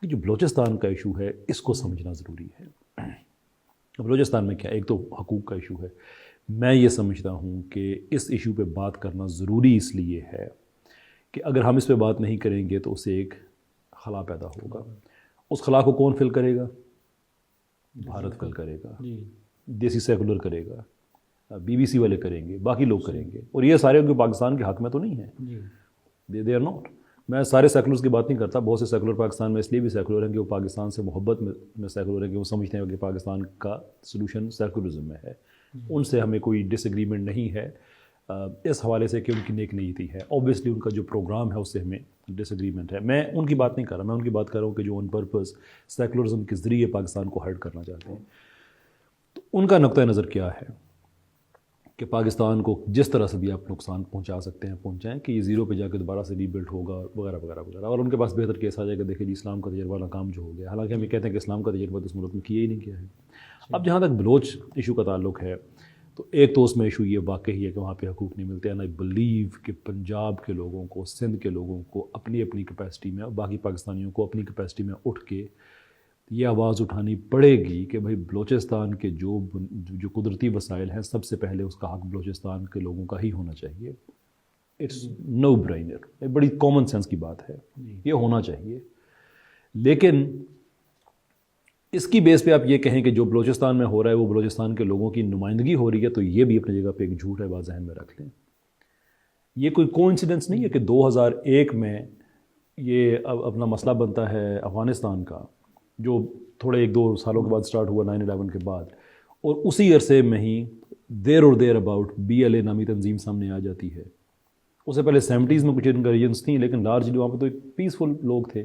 کہ جو بلوچستان کا ایشو ہے اس کو سمجھنا ضروری ہے. بلوچستان میں کیا ایک تو حقوق کا ایشو ہے. میں یہ سمجھتا ہوں کہ اس ایشو پہ بات کرنا ضروری اس لیے ہے کہ اگر ہم اس پہ بات نہیں کریں گے تو اسے ایک خلا پیدا ہوگا. اس خلا کو کون فل کرے گا؟ بھارت فل کرے گا, دیسی سیکولر کرے گا, BBC والے کریں گے, باقی لوگ کریں گے. اور یہ سارے ان پاکستان کے حق میں تو نہیں ہیں, دے آر ناٹ. میں سارے سیکولرز کی بات نہیں کرتا. بہت سے سیکولر پاکستان میں اس لیے بھی سیکولر ہیں کہ وہ پاکستان سے محبت میں سیکولر ہیں, کہ وہ سمجھتے ہیں کہ پاکستان کا سلوشن سیکولرزم میں ہے. ان سے ہمیں کوئی ڈس ایگریمنٹ نہیں ہے اس حوالے سے کہ ان کی نیک نیتی ہے. اوبویسلی ان کا جو پروگرام ہے اس سے ہمیں ڈس ایگریمنٹ ہے. میں ان کی بات نہیں کر رہا, میں ان کی بات کر رہا ہوں کہ جو آن پرپز سیکولرزم کے ذریعے پاکستان کو ہرٹ کرنا چاہتے ہیں. تو ان کا نقطہ نظر کیا ہے کہ پاکستان کو جس طرح سے بھی آپ نقصان پہنچا سکتے ہیں پہنچائیں, کہ یہ زیرو پہ جا کے دوبارہ سے ری بلڈ ہوگا وغیرہ وغیرہ وغیرہ. اور ان کے پاس بہتر کیس آ جائے گا, دیکھیں جی اسلام کا تجربہ ناکام جو ہو گیا. حالانکہ ہم یہ کہتے ہیں کہ اسلام کا تجربہ تو اس ملک میں کیا ہی نہیں کیا ہے. اب جہاں تک بلوچ ایشو کا تعلق ہے تو ایک تو اس میں ایشو یہ واقعی ہے کہ وہاں پہ حقوق نہیں ملتے. اینڈ آئی بلیو کہ پنجاب کے لوگوں کو, سندھ کے لوگوں کو اپنی اپنی کیپیسٹی میں, اور باقی پاکستانیوں کو اپنی کیپیسٹی میں اٹھ کے یہ آواز اٹھانی پڑے گی کہ بھائی بلوچستان کے جو قدرتی وسائل ہیں سب سے پہلے اس کا حق بلوچستان کے لوگوں کا ہی ہونا چاہیے. اٹس نو برائنر, ایک بڑی کامن سینس کی بات ہے, یہ ہونا چاہیے. لیکن اس کی بیس پہ آپ یہ کہیں کہ جو بلوچستان میں ہو رہا ہے وہ بلوچستان کے لوگوں کی نمائندگی ہو رہی ہے, تو یہ بھی اپنی جگہ پہ ایک جھوٹ ہے, بات ذہن میں رکھ لیں. یہ کوئی کوئنسیڈنس نہیں ہے کہ 2001 میں یہ اپنا مسئلہ بنتا ہے افغانستان کا, جو تھوڑے 1-2 سالوں کے بعد سٹارٹ ہوا 9/11 کے بعد, اور اسی عرصے میں ہی دیر اور دیر اباؤٹ BLA نامی تنظیم سامنے آ جاتی ہے. اس سے پہلے 70s میں کچھ انگریجنس تھیں, لیکن لارجلی وہاں پہ تو ایک پیسفل لوگ تھے.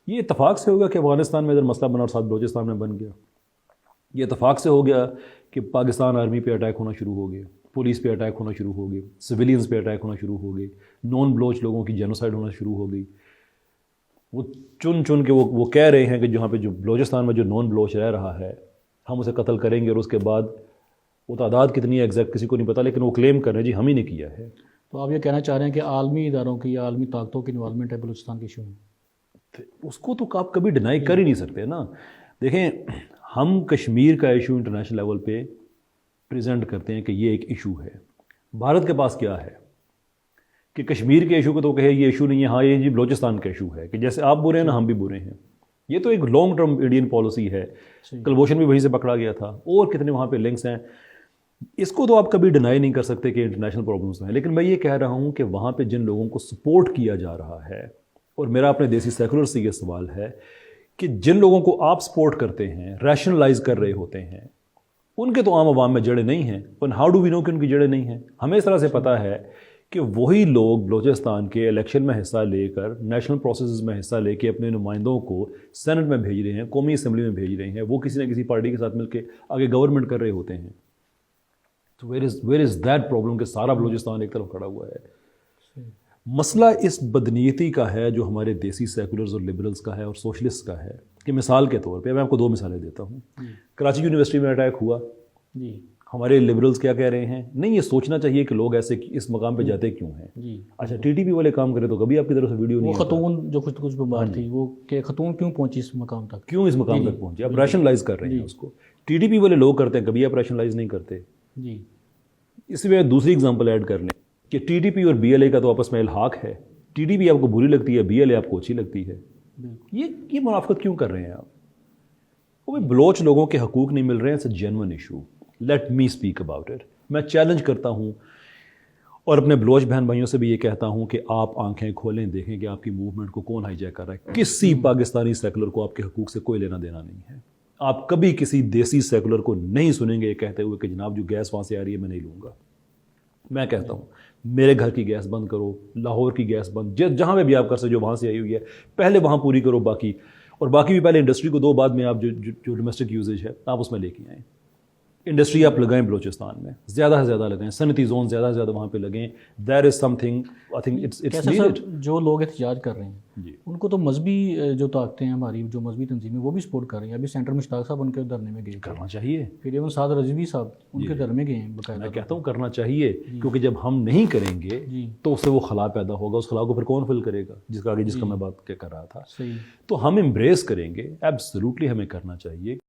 یہ اتفاق سے ہوگا کہ افغانستان میں ادھر مسئلہ بنا اور ساتھ بلوچستان میں بن گیا. یہ اتفاق سے ہو گیا کہ پاکستان آرمی پہ اٹیک ہونا شروع ہو گئے, پولیس پہ اٹیک ہونا شروع ہو گئے, سویلینز پہ اٹیک ہونا شروع ہو گئے, نان بلوچ لوگوں کی جینوسائڈ ہونا شروع ہو گئی. وہ چن کے وہ کہہ رہے ہیں کہ جہاں پہ جو بلوچستان میں جو نان بلوچ رہ رہا ہے ہم اسے قتل کریں گے, اور اس کے بعد وہ تعداد کتنی ہے ایگزیکٹ کسی کو نہیں پتہ, لیکن وہ کلیم کر رہے ہیں جی ہم ہی نے کیا ہے. تو آپ یہ کہنا چاہ رہے ہیں کہ عالمی اداروں کی یا عالمی طاقتوں کی انوالومنٹ ہے بلوچستان کے ایشو میں؟ اس کو تو آپ کبھی ڈینائی کر ہی نہیں سکتے نا. دیکھیں ہم کشمیر کا ایشو انٹرنیشنل لیول پہ پریزنٹ کرتے ہیں کہ یہ ایک ایشو ہے. بھارت کے پاس کیا ہے کہ کشمیر کے ایشو کو تو کہے یہ ایشو نہیں ہے, ہاں یہ جی بلوچستان کا ایشو ہے, کہ جیسے آپ برے ہیں نا ہم بھی برے ہیں. یہ تو ایک لانگ ٹرم انڈین پالیسی ہے. کلبھوشن بھی وہیں سے پکڑا گیا تھا, اور کتنے وہاں پہ لنکس ہیں. اس کو تو آپ کبھی ڈینائی نہیں کر سکتے کہ انٹرنیشنل پرابلمس ہیں. لیکن میں یہ کہہ رہا ہوں کہ وہاں پہ جن لوگوں کو سپورٹ کیا جا رہا ہے, اور میرا اپنے دیسی سیکولر سے یہ سوال ہے کہ جن لوگوں کو آپ سپورٹ کرتے ہیں, ریشنلائز کر رہے ہوتے ہیں, ان کے تو عام عوام میں جڑیں نہیں ہیں. اور ہاؤ ڈو وی نو کہ ان کی جڑیں نہیں ہیں؟ ہمیں اس طرح سے پتہ ہے کہ وہی لوگ بلوچستان کے الیکشن میں حصہ لے کر, نیشنل پروسیسز میں حصہ لے کے اپنے نمائندوں کو سینٹ میں بھیج رہے ہیں, قومی اسمبلی میں بھیج رہے ہیں, وہ کسی نہ کسی پارٹی کے ساتھ مل کے آگے گورنمنٹ کر رہے ہوتے ہیں. تو ویئر از دیٹ پرابلم کہ سارا بلوچستان ایک طرف کھڑا ہوا ہے. مسئلہ اس بدنیتی کا ہے جو ہمارے دیسی سیکولرز اور لبرلز کا ہے اور سوشلسٹ کا ہے. کہ مثال کے طور پہ میں آپ کو 2 مثالیں دیتا ہوں. کراچی یونیورسٹی میں اٹیک ہوا, ہمارے لبرلز کیا کہہ رہے ہیں, نہیں یہ سوچنا چاہیے کہ لوگ ایسے اس مقام پہ جاتے کیوں ہیں. اچھا TTP والے کام کرے تو کبھی آپ کی طرف سے ویڈیو نہیں, وہ خاتون جو کچھ بیمار تھی, وہ کہ خاتون کیوں پہنچی اس مقام تک, کیوں اس مقام تک پہنچی, آپ ریشنلائز کر رہے ہیں اس کو. TTP والے لوگ کرتے ہیں, کبھی آپ ریشنلائز نہیں کرتے. اس میں دوسری اگزامپل ایڈ کر لیں کہ TTP اور BLA کا تو آپس میں الحاق ہے. TTP آپ کو بری لگتی ہے, BLA آپ کو اچھی لگتی ہے. یہ منافقت کیوں کر رہے ہیں آپ؟ وہ بلوچ لوگوں کے حقوق نہیں مل رہے ہیں. It's a genuine issue. Let me speak about it. میں چیلنج کرتا ہوں اور اپنے بلوچ بہن بھائیوں سے بھی یہ کہتا ہوں کہ آپ آنکھیں کھولیں, دیکھیں کہ آپ کی موومنٹ کو کون ہائی جیک کر رہا ہے. کسی پاکستانی سیکولر کو آپ کے حقوق سے کوئی لینا دینا نہیں ہے. آپ کبھی کسی دیسی سیکولر کو نہیں سنیں گے یہ کہتے ہوئے کہ جناب جو گیس وہاں سے آ رہی ہے میں نہیں لوں گا. میں کہتا ہوں میرے گھر کی گیس بند کرو, لاہور کی گیس بند, جہاں پہ بھی آپ کر سکتے جو وہاں سے آئی ہوئی ہے پہلے وہاں پوری کرو, باقی بھی پہلے انڈسٹری کو دو, بعد میں آپ جو ڈومیسٹک یوزیج ہے آپ اس میں لے کے آئیں. انڈسٹری آپ لگائیں بلوچستان میں، زیادہ سے زیادہ لگائیں، صنعتی زون زیادہ سے زیادہ وہاں پہ لگیں. دیر از some thing I think it's کیسا نیڈڈ. سر جو لوگ احتجاج کر رہے ہیں جی ان کو تو مذہبی جو طاقتیں ہیں ہماری جو مذہبی تنظیمیں وہ بھی سپورٹ کر رہی ہیں. ابھی سینٹر مشتاق صاحب ان کے دھرنے میں گئے تھے، کرنا چاہیے. پھر ایون سعد رضوی صاحب ان کے دھرنے گئے ہیں باقاعدہ. میں کہتا ہوں کرنا چاہیے، کیونکہ جب ہم نہیں کریں گے جی تو اس سے وہ خلا پیدا ہوگا. اس خلا کو پھر کون فل کرے گا؟ جس کا آگے جس کا میں بات کر رہا تھا. صحیح. تو ہم امبریس کریں گے، ایبسلیوٹلی ہمیں کرنا چاہیے.